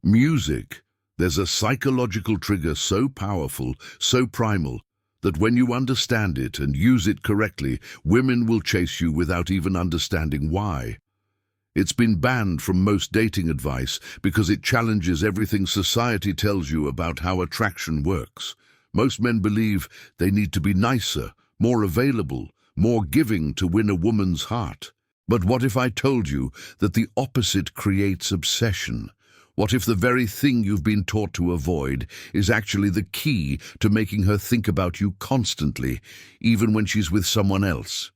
Music. There's a psychological trigger so powerful, so primal, that when you understand it and use it correctly, women will chase you without even understanding why. It's been banned from most dating advice because it challenges everything society tells you about how attraction works. Most men believe they need to be nicer, more available, more giving to win a woman's heart. But what if I told you that the opposite creates obsession? What if the very thing you've been taught to avoid is actually the key to making her think about you constantly, even when she's with someone else?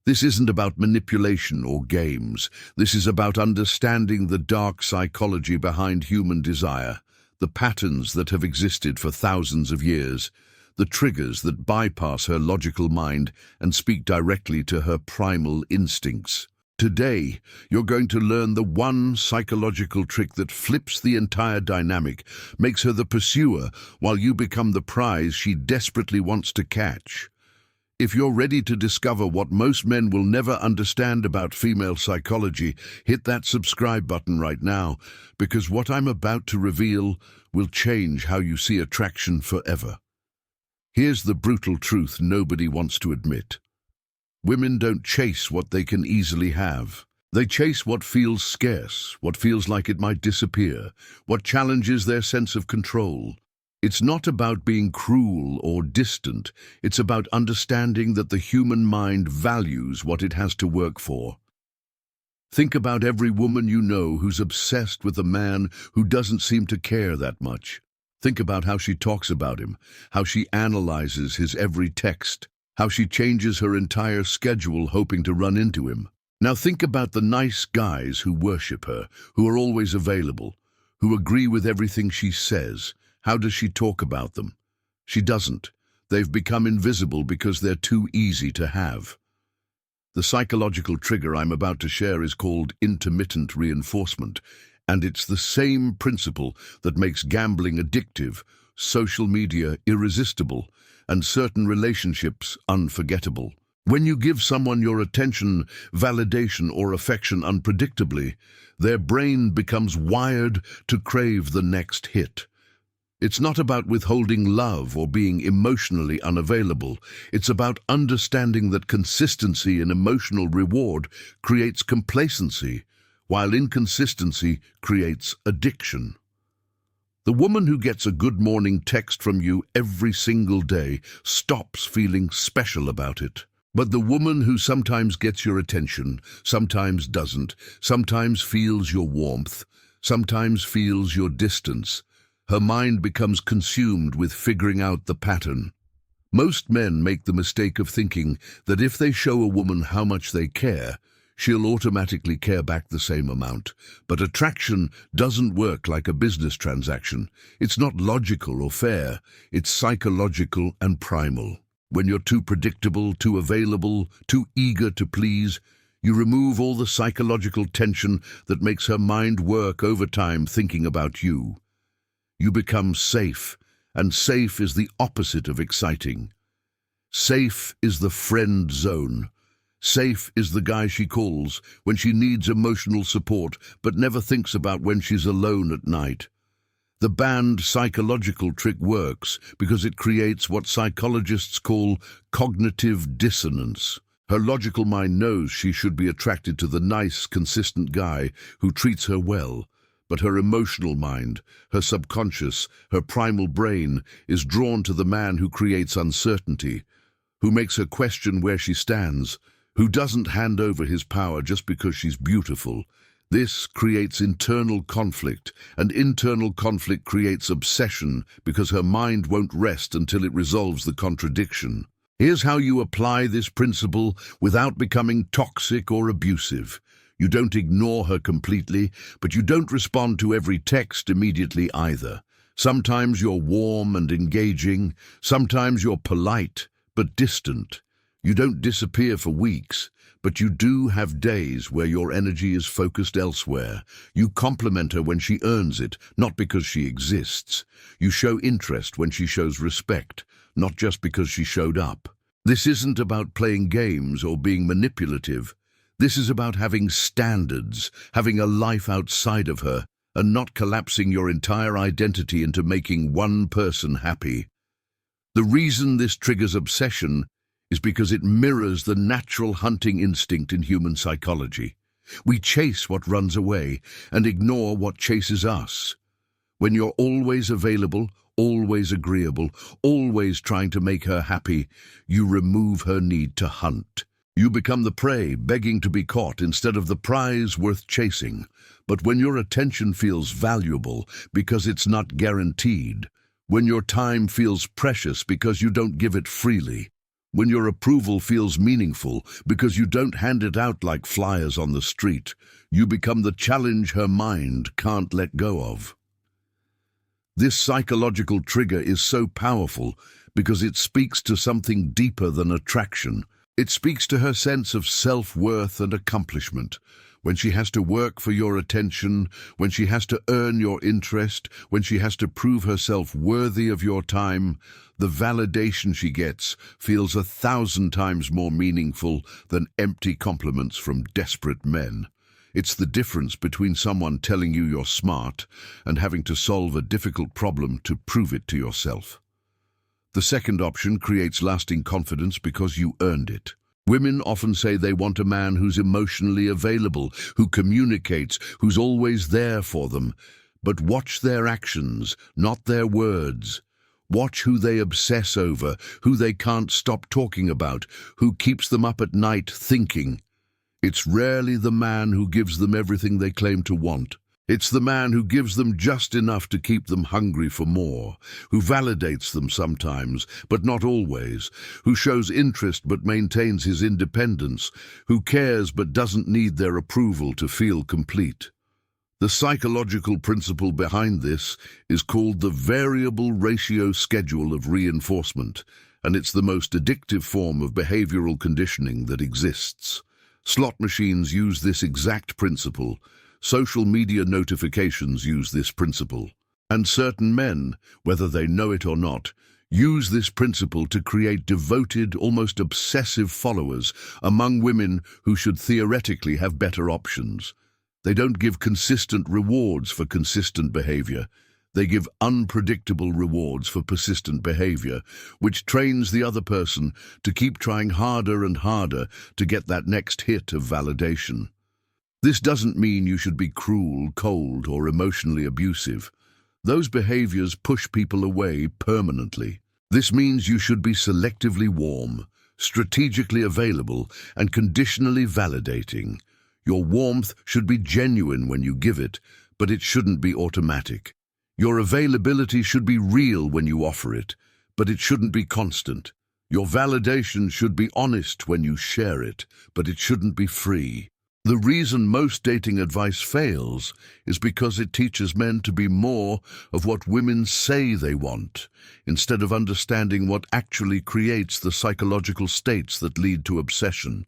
This isn't about manipulation or games. This is about understanding the dark psychology behind human desire, the patterns that have existed for thousands of years, the triggers that bypass her logical mind and speak directly to her primal instincts. Today, you're going to learn the one psychological trick that flips the entire dynamic, makes her the pursuer while you become the prize she desperately wants to catch. If you're ready to discover what most men will never understand about female psychology, hit that subscribe button right now, because what I'm about to reveal will change how you see attraction forever. Here's the brutal truth nobody wants to admit. Women don't chase what they can easily have. They chase what feels scarce, what feels like it might disappear, what challenges their sense of control. It's not about being cruel or distant. It's about understanding that the human mind values what it has to work for. Think about every woman you know who's obsessed with a man who doesn't seem to care that much. Think about how she talks about him, how she analyzes his every text, how she changes her entire schedule hoping to run into him. Now think about the nice guys who worship her, who are always available, who agree with everything she says. How does she talk about them? She doesn't. They've become invisible because they're too easy to have. The psychological trigger I'm about to share is called intermittent reinforcement, and it's the same principle that makes gambling addictive, social media irresistible, and certain relationships unforgettable. When you give someone your attention, validation, or affection unpredictably, their brain becomes wired to crave the next hit. It's not about withholding love or being emotionally unavailable. It's about understanding that consistency in emotional reward creates complacency, while inconsistency creates addiction. The woman who gets a good morning text from you every single day stops feeling special about it. But the woman who sometimes gets your attention, sometimes doesn't, sometimes feels your warmth, sometimes feels your distance, her mind becomes consumed with figuring out the pattern. Most men make the mistake of thinking that if they show a woman how much they care, she'll automatically care back the same amount. But attraction doesn't work like a business transaction. It's not logical or fair. It's psychological and primal. When you're too predictable, too available, too eager to please, you remove all the psychological tension that makes her mind work overtime thinking about you. You become safe, and safe is the opposite of exciting. Safe is the friend zone. Safe is the guy she calls when she needs emotional support but never thinks about when she's alone at night. The banned psychological trick works because it creates what psychologists call cognitive dissonance. Her logical mind knows she should be attracted to the nice, consistent guy who treats her well, but her emotional mind, her subconscious, her primal brain is drawn to the man who creates uncertainty, who makes her question where she stands, who doesn't hand over his power just because she's beautiful. This creates internal conflict, and internal conflict creates obsession because her mind won't rest until it resolves the contradiction. Here's how you apply this principle without becoming toxic or abusive. You don't ignore her completely, but you don't respond to every text immediately either. Sometimes you're warm and engaging, sometimes you're polite but distant. You don't disappear for weeks, but you do have days where your energy is focused elsewhere. You compliment her when she earns it, not because she exists. You show interest when she shows respect, not just because she showed up. This isn't about playing games or being manipulative. This is about having standards, having a life outside of her, and not collapsing your entire identity into making one person happy. The reason this triggers obsession is because it mirrors the natural hunting instinct in human psychology. We chase what runs away and ignore what chases us. When you're always available, always agreeable, always trying to make her happy, you remove her need to hunt. You become the prey begging to be caught instead of the prize worth chasing. But when your attention feels valuable because it's not guaranteed, when your time feels precious because you don't give it freely, when your approval feels meaningful because you don't hand it out like flyers on the street, you become the challenge her mind can't let go of. This psychological trigger is so powerful because it speaks to something deeper than attraction. It speaks to her sense of self-worth and accomplishment. When she has to work for your attention, when she has to earn your interest, when she has to prove herself worthy of your time, the validation she gets feels 1,000 times more meaningful than empty compliments from desperate men. It's the difference between someone telling you you're smart and having to solve a difficult problem to prove it to yourself. The second option creates lasting confidence because you earned it. Women often say they want a man who's emotionally available, who communicates, who's always there for them. But watch their actions, not their words. Watch who they obsess over, who they can't stop talking about, who keeps them up at night thinking. It's rarely the man who gives them everything they claim to want. It's the man who gives them just enough to keep them hungry for more, who validates them sometimes, but not always, who shows interest but maintains his independence, who cares but doesn't need their approval to feel complete. The psychological principle behind this is called the variable ratio schedule of reinforcement, and it's the most addictive form of behavioral conditioning that exists. Slot machines use this exact principle. Social media notifications use this principle. And certain men, whether they know it or not, use this principle to create devoted, almost obsessive followers among women who should theoretically have better options. They don't give consistent rewards for consistent behavior. They give unpredictable rewards for persistent behavior, which trains the other person to keep trying harder and harder to get that next hit of validation. This doesn't mean you should be cruel, cold, or emotionally abusive. Those behaviors push people away permanently. This means you should be selectively warm, strategically available, and conditionally validating. Your warmth should be genuine when you give it, but it shouldn't be automatic. Your availability should be real when you offer it, but it shouldn't be constant. Your validation should be honest when you share it, but it shouldn't be free. The reason most dating advice fails is because it teaches men to be more of what women say they want, instead of understanding what actually creates the psychological states that lead to obsession.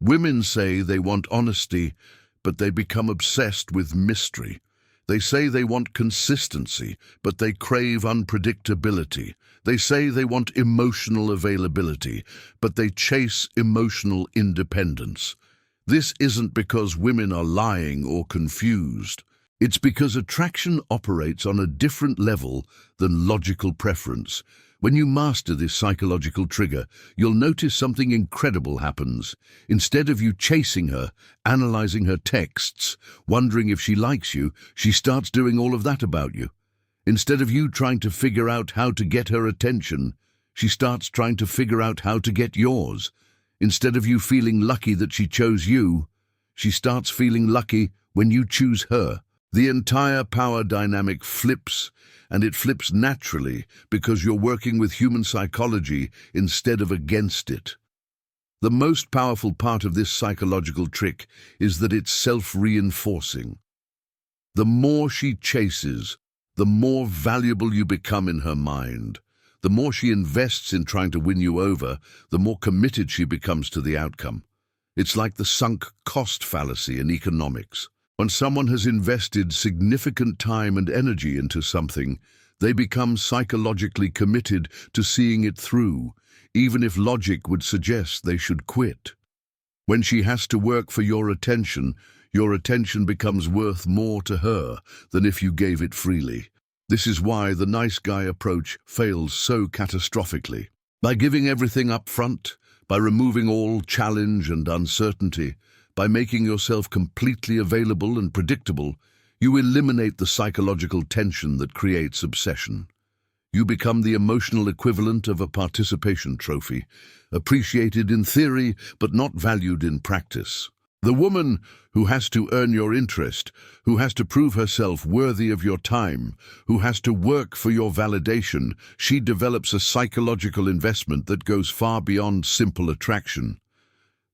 Women say they want honesty, but they become obsessed with mystery. They say they want consistency, but they crave unpredictability. They say they want emotional availability, but they chase emotional independence. This isn't because women are lying or confused. It's because attraction operates on a different level than logical preference. When you master this psychological trigger, you'll notice something incredible happens. Instead of you chasing her, analyzing her texts, wondering if she likes you, she starts doing all of that about you. Instead of you trying to figure out how to get her attention, she starts trying to figure out how to get yours. Instead of you feeling lucky that she chose you, she starts feeling lucky when you choose her. The entire power dynamic flips, and it flips naturally because you're working with human psychology instead of against it. The most powerful part of this psychological trick is that it's self-reinforcing. The more she chases, the more valuable you become in her mind. The more she invests in trying to win you over, the more committed she becomes to the outcome. It's like the sunk cost fallacy in economics. When someone has invested significant time and energy into something, they become psychologically committed to seeing it through, even if logic would suggest they should quit. When she has to work for your attention, Your attention becomes worth more to her than if you gave it freely. This is why the nice guy approach fails so catastrophically. By giving everything up front, by removing all challenge and uncertainty, by making yourself completely available and predictable, you eliminate the psychological tension that creates obsession. You become the emotional equivalent of a participation trophy, appreciated in theory but not valued in practice. The woman who has to earn your interest, who has to prove herself worthy of your time, who has to work for your validation, she develops a psychological investment that goes far beyond simple attraction.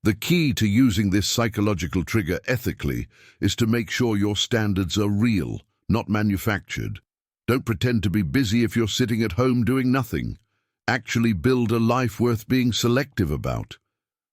The key to using this psychological trigger ethically is to make sure your standards are real, not manufactured. Don't pretend to be busy if you're sitting at home doing nothing. Actually build a life worth being selective about.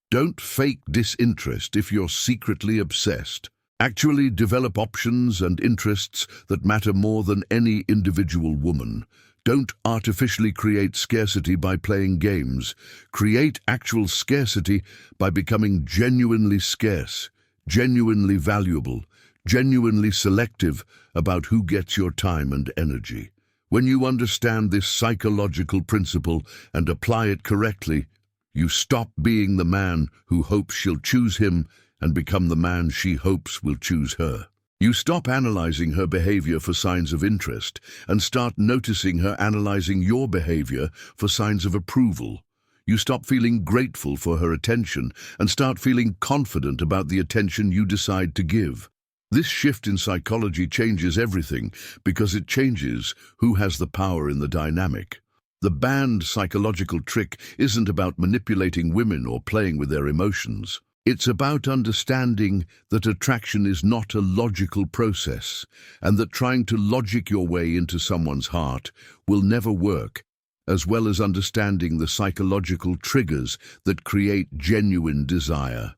Don't fake disinterest if you're secretly obsessed. Actually develop options and interests that matter more than any individual woman. Don't artificially create scarcity by playing games. Create actual scarcity by becoming genuinely scarce, genuinely valuable, genuinely selective about who gets your time and energy. When you understand this psychological principle and apply it correctly, you stop being the man who hopes she'll choose him and become the man she hopes will choose her. You stop analyzing her behavior for signs of interest and start noticing her analyzing your behavior for signs of approval. You stop feeling grateful for her attention and start feeling confident about the attention you decide to give. This shift in psychology changes everything because it changes who has the power in the dynamic. The banned psychological trick isn't about manipulating women or playing with their emotions. It's about understanding that attraction is not a logical process, and that trying to logic your way into someone's heart will never work, as well as understanding the psychological triggers that create genuine desire.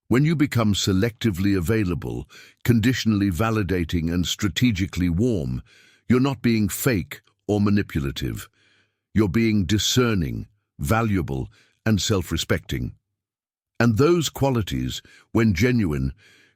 When you become selectively available, conditionally validating and strategically warm, you're not being fake or manipulative. You're being discerning, valuable, and self-respecting. And those qualities, when genuine,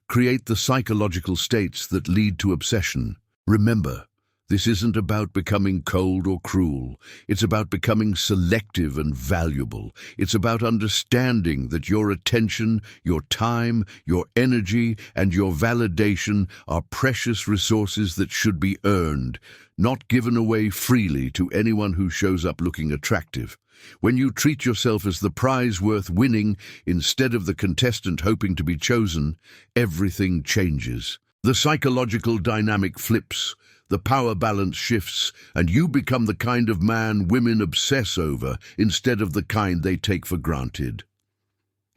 create the psychological states that lead to obsession. Remember, this isn't about becoming cold or cruel. It's about becoming selective and valuable. It's about understanding that your attention, your time, your energy, and your validation are precious resources that should be earned, not given away freely to anyone who shows up looking attractive. When you treat yourself as the prize worth winning instead of the contestant hoping to be chosen, everything changes. The psychological dynamic flips, the power balance shifts, and you become the kind of man women obsess over instead of the kind they take for granted.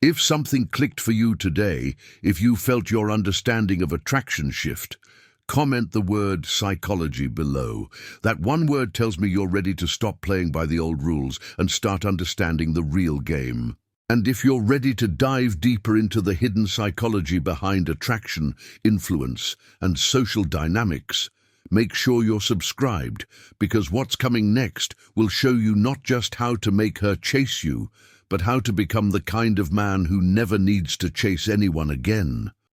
If something clicked for you today, if you felt your understanding of attraction shift, comment the word psychology below. That one word tells me you're ready to stop playing by the old rules and start understanding the real game. And if you're ready to dive deeper into the hidden psychology behind attraction, influence, and social dynamics, make sure you're subscribed, because what's coming next will show you not just how to make her chase you, but how to become the kind of man who never needs to chase anyone again.